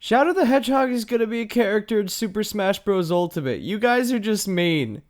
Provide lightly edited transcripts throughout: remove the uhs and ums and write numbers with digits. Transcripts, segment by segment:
Shadow the Hedgehog is gonna be a character in Super Smash Bros. Ultimate. You guys are just mean.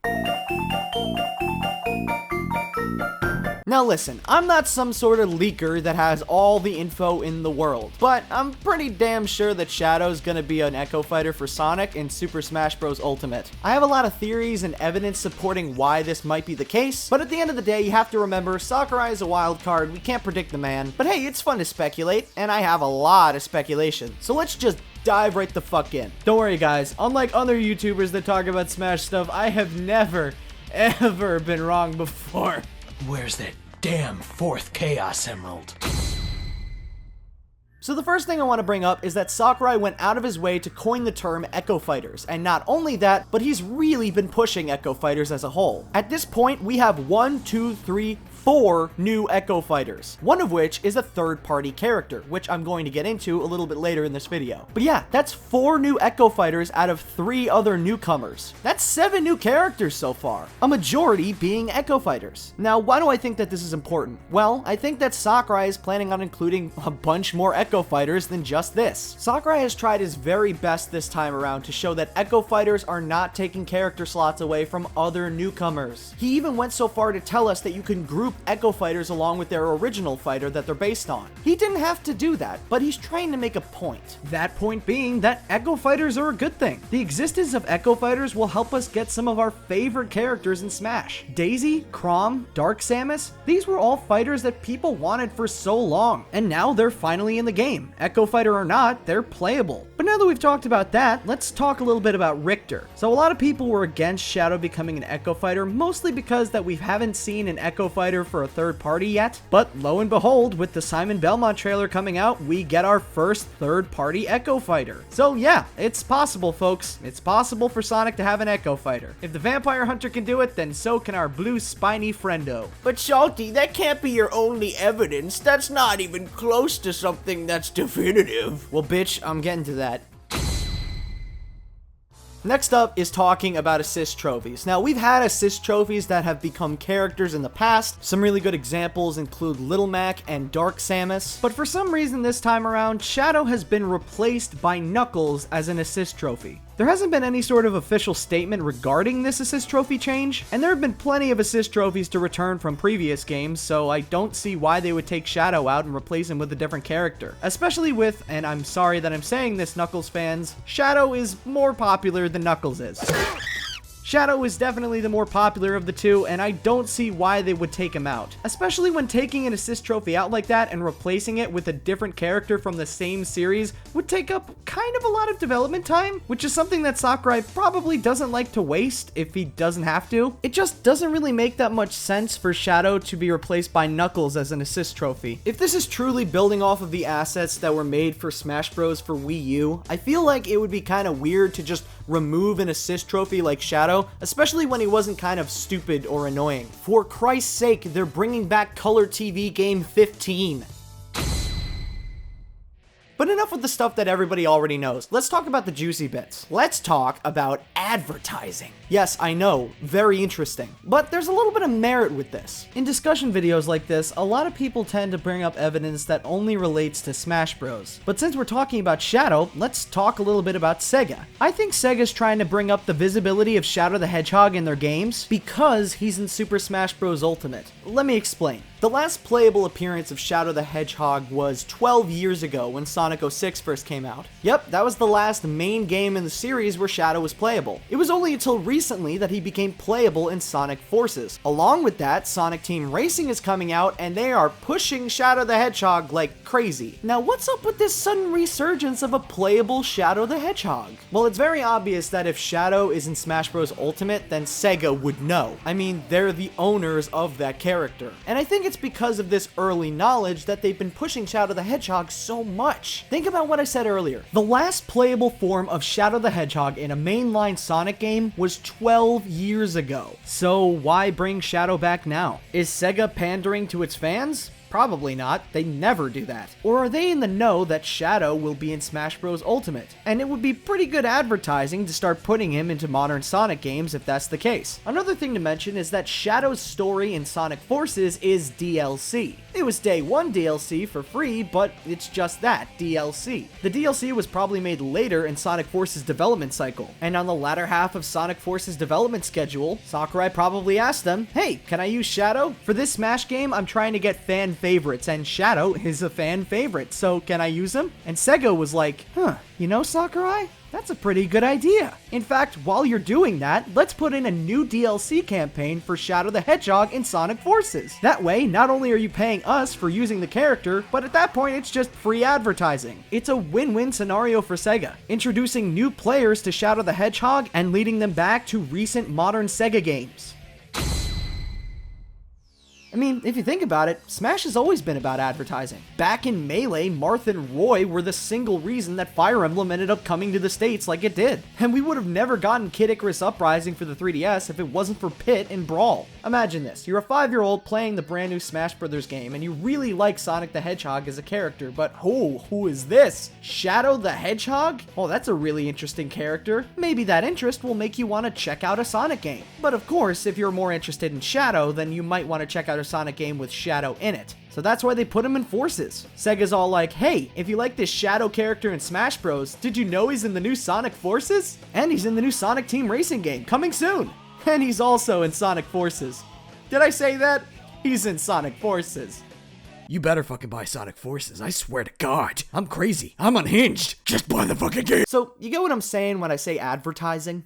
Now listen, I'm not some sort of leaker that has all the info in the world, but I'm pretty damn sure that Shadow's gonna be an Echo Fighter for Sonic in Super Smash Bros. Ultimate. I have a lot of theories and evidence supporting why this might be the case, but at the end of the day, you have to remember Sakurai is a wild card, we can't predict the man, but hey, it's fun to speculate, and I have a lot of speculation, so let's just dive right the fuck in. Don't worry guys, unlike other YouTubers that talk about Smash stuff, I have never, ever been wrong before. Where's that damn fourth Chaos Emerald? So the first thing I want to bring up is that Sakurai went out of his way to coin the term Echo Fighters, and not only that, but he's really been pushing Echo Fighters as a whole. At this point, we have 4 new Echo Fighters, one of which is a third-party character, which I'm going to get into a little bit later in this video. But yeah, that's 4 new Echo Fighters out of 3 other newcomers. That's 7 new characters so far, a majority being Echo Fighters. Now, why do I think that this is important? Well, I think that Sakurai is planning on including a bunch more Echo Fighters than just this. Sakurai has tried his very best this time around to show that Echo Fighters are not taking character slots away from other newcomers. He even went so far to tell us that you can group Echo Fighters along with their original fighter that they're based on. He didn't have to do that, but he's trying to make a point. That point being that Echo Fighters are a good thing. The existence of Echo Fighters will help us get some of our favorite characters in Smash. Daisy, Chrom, Dark Samus, these were all fighters that people wanted for so long, and now they're finally in the game. Echo Fighter or not, they're playable. But now that we've talked about that, let's talk a little bit about Richter. So a lot of people were against Shadow becoming an Echo Fighter, mostly because that we haven't seen an Echo Fighter for a third party yet. But lo and behold, with the Simon Belmont trailer coming out, we get our first third party Echo Fighter. So yeah, it's possible, folks. It's possible for Sonic to have an Echo Fighter. If the Vampire Hunter can do it, then so can our blue spiny friendo. But Salty, that can't be your only evidence. That's not even close to something that's definitive. Well, bitch, I'm getting to that. Next up is talking about assist trophies. Now, we've had assist trophies that have become characters in the past. Some really good examples include Little Mac and Dark Samus. But for some reason this time around, Shadow has been replaced by Knuckles as an assist trophy. There hasn't been any sort of official statement regarding this assist trophy change, and there have been plenty of assist trophies to return from previous games, so I don't see why they would take Shadow out and replace him with a different character. Especially with, and I'm sorry that I'm saying this, Knuckles fans, Shadow is more popular than Knuckles is. Shadow is definitely the more popular of the two, and I don't see why they would take him out. Especially when taking an assist trophy out like that and replacing it with a different character from the same series would take up kind of a lot of development time, which is something that Sakurai probably doesn't like to waste if he doesn't have to. It just doesn't really make that much sense for Shadow to be replaced by Knuckles as an assist trophy. If this is truly building off of the assets that were made for Smash Bros. For Wii U, I feel like it would be kind of weird to just remove an assist trophy like Shadow, especially when he wasn't kind of stupid or annoying. For Christ's sake, they're bringing back Color TV Game 15. But enough with the stuff that everybody already knows. Let's talk about the juicy bits. Let's talk about advertising. Yes, I know, very interesting. But there's a little bit of merit with this. In discussion videos like this, a lot of people tend to bring up evidence that only relates to Smash Bros. But since we're talking about Shadow, let's talk a little bit about Sega. I think Sega's trying to bring up the visibility of Shadow the Hedgehog in their games because he's in Super Smash Bros. Ultimate. Let me explain. The last playable appearance of Shadow the Hedgehog was 12 years ago when Sonic 06 first came out. Yep, that was the last main game in the series where Shadow was playable. It was only until recently that he became playable in Sonic Forces. Along with that, Sonic Team Racing is coming out and they are pushing Shadow the Hedgehog like crazy. Now, what's up with this sudden resurgence of a playable Shadow the Hedgehog? Well, it's very obvious that if Shadow is in Smash Bros. Ultimate, then Sega would know. I mean, they're the owners of that character. And I think it's because of this early knowledge that they've been pushing Shadow the Hedgehog so much. Think about what I said earlier. The last playable form of Shadow the Hedgehog in a mainline Sonic game was 12 years ago. So why bring Shadow back now? Is Sega pandering to its fans? Probably not. They never do that. Or are they in the know that Shadow will be in Smash Bros. Ultimate? And it would be pretty good advertising to start putting him into modern Sonic games if that's the case. Another thing to mention is that Shadow's story in Sonic Forces is DLC. It was day 1 DLC for free, but it's just that, DLC. The DLC was probably made later in Sonic Forces' development cycle, and on the latter half of Sonic Forces' development schedule, Sakurai probably asked them, hey, can I use Shadow? For this Smash game, I'm trying to get fan favorites, and Shadow is a fan favorite, so can I use him? And Sega was like, you know, Sakurai? That's a pretty good idea. In fact, while you're doing that, let's put in a new DLC campaign for Shadow the Hedgehog in Sonic Forces. That way, not only are you paying us for using the character, but at that point it's just free advertising. It's a win-win scenario for Sega, introducing new players to Shadow the Hedgehog and leading them back to recent modern Sega games. I mean, if you think about it, Smash has always been about advertising. Back in Melee, Marth and Roy were the single reason that Fire Emblem ended up coming to the States like it did. And we would have never gotten Kid Icarus Uprising for the 3DS if it wasn't for Pit and Brawl. Imagine this, you're a 5-year-old playing the brand new Smash Bros. Game, and you really like Sonic the Hedgehog as a character, but who is this? Shadow the Hedgehog? Oh, that's a really interesting character. Maybe that interest will make you want to check out a Sonic game. But of course, if you're more interested in Shadow, then you might want to check out a Sonic game with Shadow in it. So that's why they put him in Forces. Sega's all like, hey, if you like this Shadow character in Smash Bros, did you know he's in the new Sonic Forces? And he's in the new Sonic Team Racing game, coming soon. And he's also in Sonic Forces. Did I say that? He's in Sonic Forces. You better fucking buy Sonic Forces, I swear to God. I'm crazy. I'm unhinged. Just buy the fucking game. So, you get what I'm saying when I say advertising?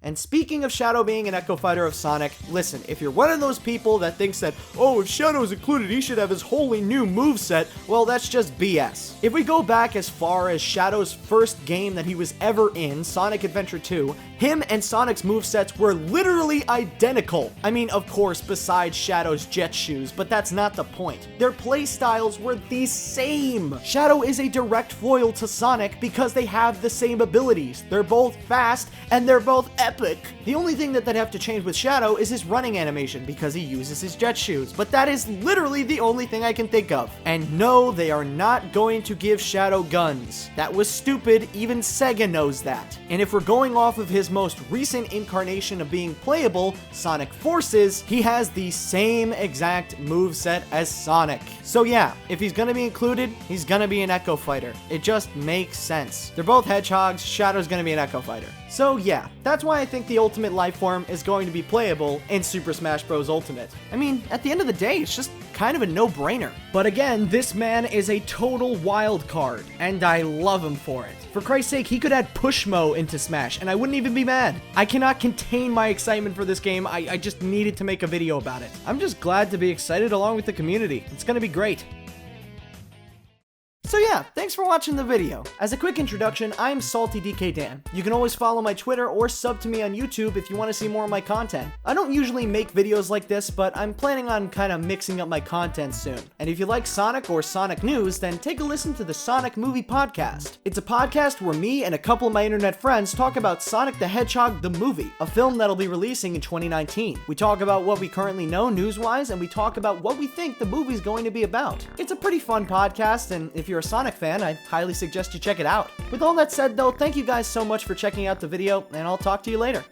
And speaking of Shadow being an Echo Fighter of Sonic, listen, if you're one of those people that thinks that, oh, if Shadow's included, he should have his wholly new moveset, well, that's just BS. If we go back as far as Shadow's first game that he was ever in, Sonic Adventure 2, him and Sonic's movesets were literally identical. I mean, of course, besides Shadow's jet shoes, but that's not the point. Their playstyles were the same. Shadow is a direct foil to Sonic because they have the same abilities. They're both fast, and they're both epic. The only thing that they'd have to change with Shadow is his running animation because he uses his jet shoes, but that is literally the only thing I can think of. And no, they are not going to give Shadow guns. That was stupid, even Sega knows that. And if we're going off of his most recent incarnation of being playable, Sonic Forces, he has the same exact moveset as Sonic. So yeah, if he's gonna be included, he's gonna be an Echo Fighter. It just makes sense. They're both hedgehogs, Shadow's gonna be an Echo Fighter. So yeah, that's why I think the Ultimate Lifeform is going to be playable in Super Smash Bros. Ultimate. I mean, at the end of the day, it's just kind of a no-brainer. But again, this man is a total wild card, and I love him for it. For Christ's sake, he could add Pushmo into Smash, and I wouldn't even be mad. I cannot contain my excitement for this game. I just needed to make a video about it. I'm just glad to be excited along with the community. It's gonna be great. So yeah, thanks for watching the video. As a quick introduction, I'm Saltydkdan. You can always follow my Twitter or sub to me on YouTube if you want to see more of my content. I don't usually make videos like this, but I'm planning on kind of mixing up my content soon. And if you like Sonic or Sonic news, then take a listen to the Sonic Movie Podcast. It's a podcast where me and a couple of my internet friends talk about Sonic the Hedgehog the movie, a film that'll be releasing in 2019. We talk about what we currently know news-wise, and we talk about what we think the movie's going to be about. It's a pretty fun podcast, and if you're a Sonic fan, I highly suggest you check it out. With all that said though, thank you guys so much for checking out the video, and I'll talk to you later.